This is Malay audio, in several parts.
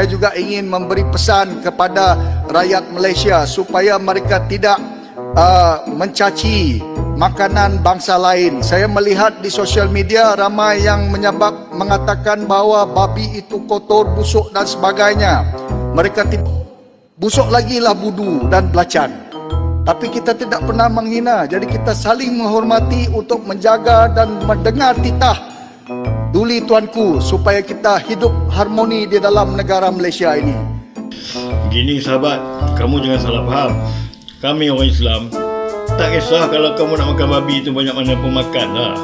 Saya juga ingin memberi pesan kepada rakyat Malaysia supaya mereka tidak mencaci makanan bangsa lain. Saya melihat di sosial media ramai yang mengatakan bahawa babi itu kotor, busuk dan sebagainya. Mereka busuk lagi lah budu dan belacan. Tapi kita tidak pernah menghina. Jadi kita saling menghormati untuk menjaga dan mendengar titah duli tuanku supaya kita hidup harmoni di dalam negara Malaysia ini. Gini sahabat, kamu jangan salah faham. Kami orang Islam, tak kisah kalau kamu nak makan babi itu banyak mana pun makan lah.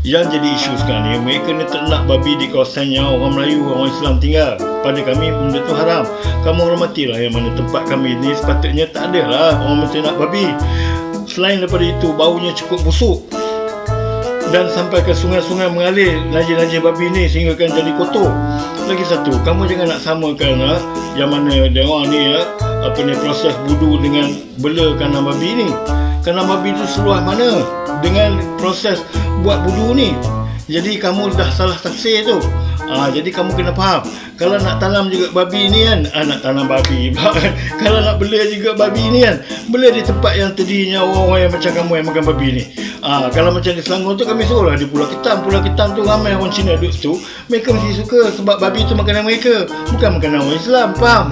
Yang jadi isu sekarang ni, mereka ni ternak babi di kawasan yang orang Melayu, orang Islam tinggal. Pada kami, benda tu haram. Kamu hormatilah yang mana tempat kami ni sepatutnya tak ada lah orang mesti nak babi. Selain daripada itu, baunya cukup busuk. Dan sampai ke sungai-sungai mengalir najis-najis babi ni sehingga kan jadi kotor. Lagi satu, kamu jangan nak samakan yang mana dia orang ni proses budu dengan bela kandang babi ni. Kandang babi tu seluas mana dengan proses buat budu ni. Jadi kamu dah salah tafsir tu. Jadi kamu kena faham. Kalau nak tanam juga babi ni kan, nak tanam babi pula kan. Kalau nak bela juga babi ni kan, bela di tempat yang tadinya orang-orang yang macam kamu yang makan babi ni. Kalau macam di Selangor tu kami suruh lah di Pulau Ketam. Pulau Ketam tu ramai orang Cina duduk situ. Mereka mesti suka sebab babi tu makanan mereka, bukan makanan orang Islam, faham?